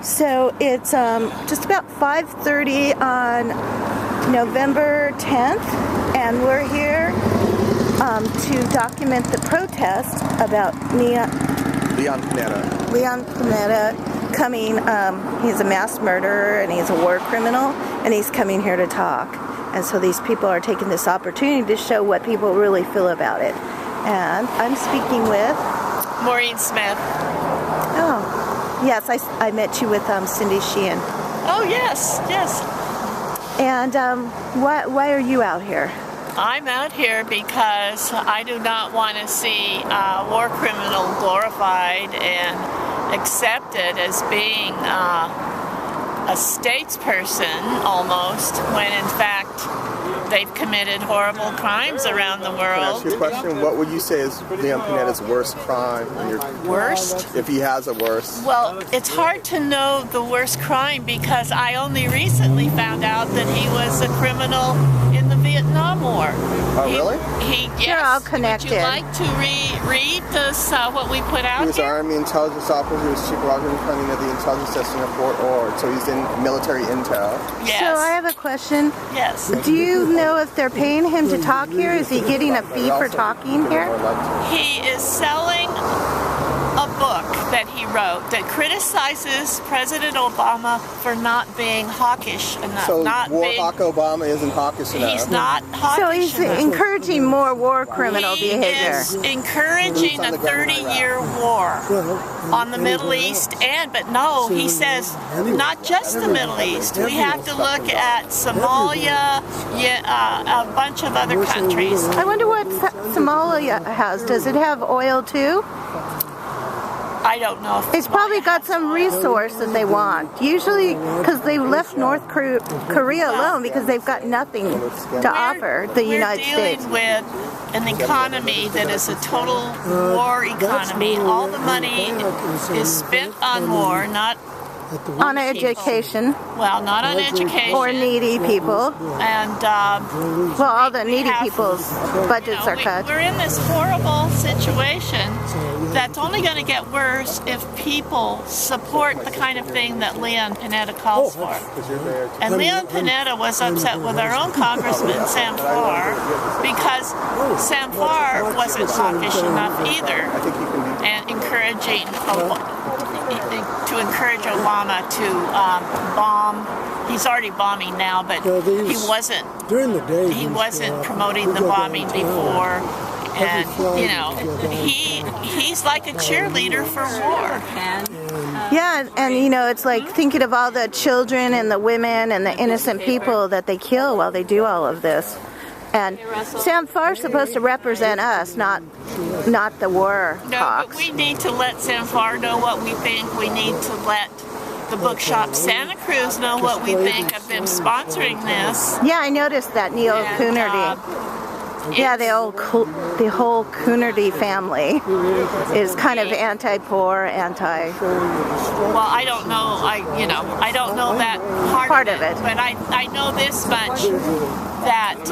So it's just about 5:30 on November 10th, and we're here to document the protest about Leon Panetta coming. He's a mass murderer and he's a war criminal, and he's coming here to talk. And so these people are taking this opportunity to show what people really feel about it. And I'm speaking with Maureen Smith. Oh, yes, I met you with Cindy Sheehan. Oh, yes. And why are you out here? I'm out here because I do not want to see a war criminal glorified and accepted as being a statesperson almost, when in fact they've committed horrible crimes around the world. Can I ask you a question? What would you say is Leon Panetta's worst crime? Worst? If he has a worst. Well, it's hard to know the worst crime because I only recently found out that he was a criminal in the Vietnam War. Oh, really? Yes. They're all connected. Would you like to read this, what we put out He was here? Army intelligence officer. He was chief of planning of the intelligence testing of Fort Ord. So he's in military intel. Yes. So I have a question. Yes. Do you know if they're paying him to talk here? Is he getting a fee for talking here? He is selling a book that he wrote that criticizes President Obama for not being hawkish enough. So not Hawk Obama isn't hawkish enough. He's not hawkish So he's enough. encouraging more war criminal He behavior. is encouraging a 30-year war on the Middle East, but no, he says not just the Middle East. We have to look at Somalia, a bunch of other countries. I wonder what Somalia has. Does it have oil too? I don't know. It's probably got some resource that they want. Usually, because they left North Korea alone because they've got nothing to offer the United States. We're dealing with an economy that is a total war economy. All the money is spent on war, not on education. Well, not on education. Or needy people. And well, all the needy people's budgets are cut. We're in this horrible situation that's only going to get worse if people support the kind of thing that Leon Panetta calls for. And Leon Panetta was upset with our own Congressman Sam Farr because Sam Farr wasn't hawkish enough either, and to encourage Obama to bomb. He's already bombing now, but he wasn't. During the day, he wasn't promoting the bombing before, and he's like a cheerleader for war. Yeah, and it's like thinking of all the children and the women and the innocent people that they kill while they do all of this. And Sam Farr's supposed to represent us, not the war hawks. But we need to let Sam Farr know what we think. We need to let the Book Shop Santa Cruz know what we think of them sponsoring this. Yeah, I noticed that, Neil Coonerty. Yeah, the whole Coonerty family is kind of anti-poor, anti. Well, I don't know. I don't know that part of it. But I know this much, that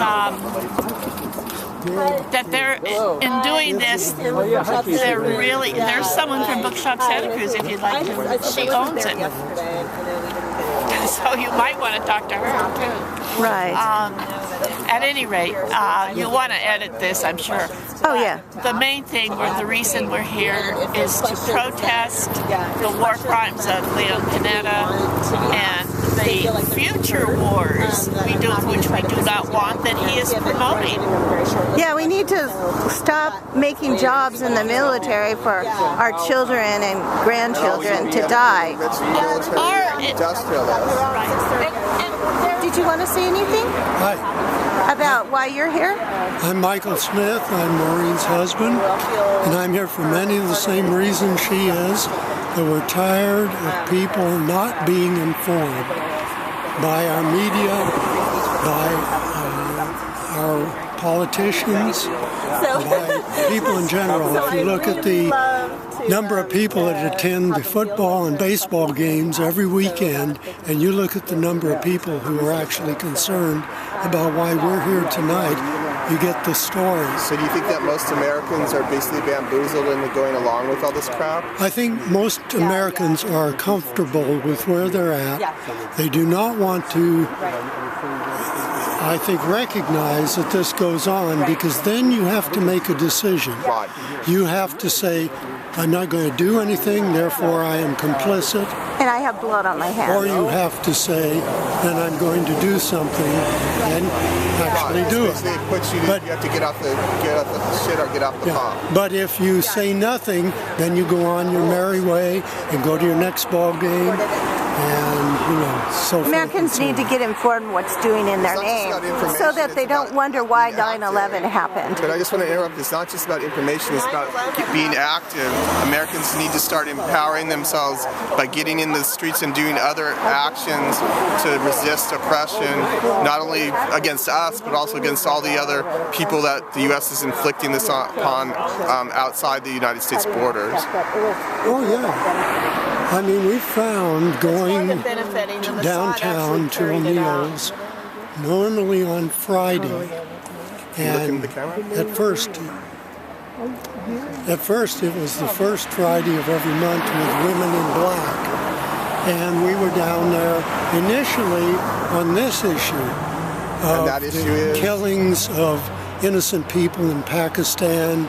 they're in doing this. There's someone from Book Shop Santa Cruz if you'd like to. She owns it. So you might want to talk to her too. Right. At any rate, you want to edit this, I'm sure. Oh, yeah. The main thing, the reason we're here is to protest the war crimes of Leon Panetta and the future wars which we do not want that he is promoting. Yeah, we need to stop making jobs in the military for our children and grandchildren to die. Did you want to say anything? Hi. About why you're here? I'm Michael Smith. I'm Maureen's husband, and I'm here for many of the same reasons she is, that we're tired of people not being informed by our media, by our politicians, by people in general. If you look at the number of people that attend the football and baseball games every weekend, and you look at the number of people who are actually concerned about why we're here tonight, you get the story. So do you think that most Americans are basically bamboozled into going along with all this crap? I think most Americans are comfortable with where they're at. They do not want to, I think, recognize that this goes on, because then you have to make a decision. Right. You have to say, I'm not going to do anything, therefore I am complicit. And I have blood on my hands. Or you have to say, then I'm going to do something and actually do it. It puts you, But- you have to get off the shit or get off the pot. But if you say nothing, then you go on your merry way and go to your next ball game, and so forth. Americans need to get informed what's doing in their It's not just name about information, so that they it's don't about wonder why being active. 9/11 happened. But I just want to interrupt. It's not just about information. It's about being active. Americans need to start empowering themselves by getting in the streets and doing other actions to resist oppression, not only against us, but also against all the other people that the U.S. is inflicting this upon outside the United States borders. Oh, yeah. I mean, we found going downtown to O'Neill's normally on Friday, and at first it was the first Friday of every month with Women in Black, and we were down there initially on this issue And that issue is? killings of innocent people in Pakistan,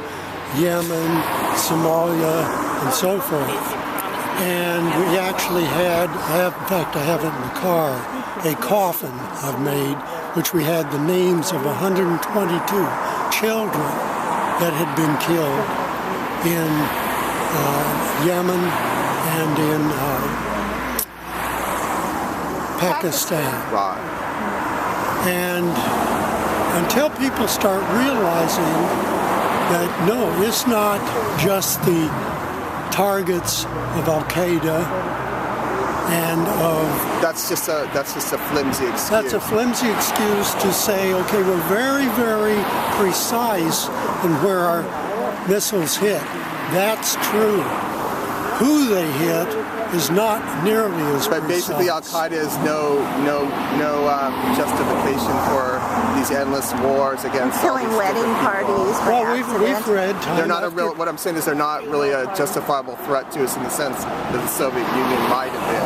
Yemen, Somalia, and so forth. And we actually had, in fact I have it in the car, a coffin I've made, which we had the names of 122 children that had been killed in Yemen and in Pakistan. Right. And until people start realizing that no, it's not just the targets of Al-Qaeda and of... That's just a flimsy excuse. That's a flimsy excuse to say, okay, we're very, very precise in where our missiles hit. That's true. Who they hit is not nearly as But precise. basically, Al-Qaeda is no justification for these endless wars against all Killing these wedding different people. parties by Well, accident. we've read time They're not a after- real. What I'm saying is they're not really a justifiable threat to us in the sense that the Soviet Union might have been.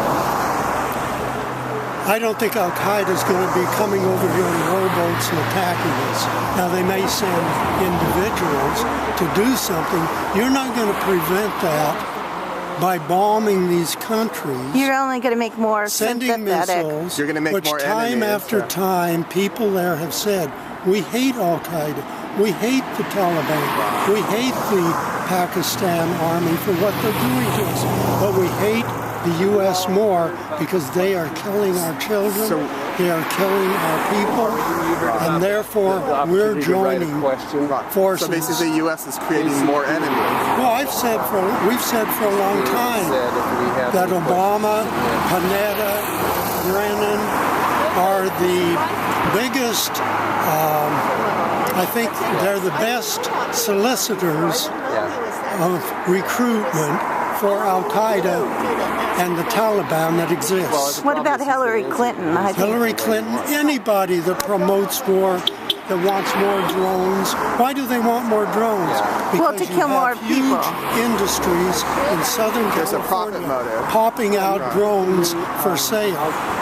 I don't think Al-Qaeda is going to be coming over here in rowboats and attacking us. Now, they may send individuals to do something. You're not going to prevent that by bombing these countries, You're only going to make more sending sympathetic. missiles, You're gonna make which more time enemies, after yeah. time people there have said, we hate Al-Qaeda, we hate the Taliban, we hate the Pakistan army for what they're doing to us, but we hate the U.S. more because they are killing our children, they are killing our people, and therefore we're joining forces. So basically, the U.S. is creating more enemies. Well, we've said for a long time that Obama, Panetta, Brennan are the biggest, I think they're the best solicitors of recruitment for Al-Qaeda and the Taliban that exists. What about Hillary Clinton? I think Hillary Clinton, anybody that promotes war, that wants more drones. Why do they want more drones? Well, to Because you kill more have people. huge industries in Southern There's a profit California motive. popping out drones for sale.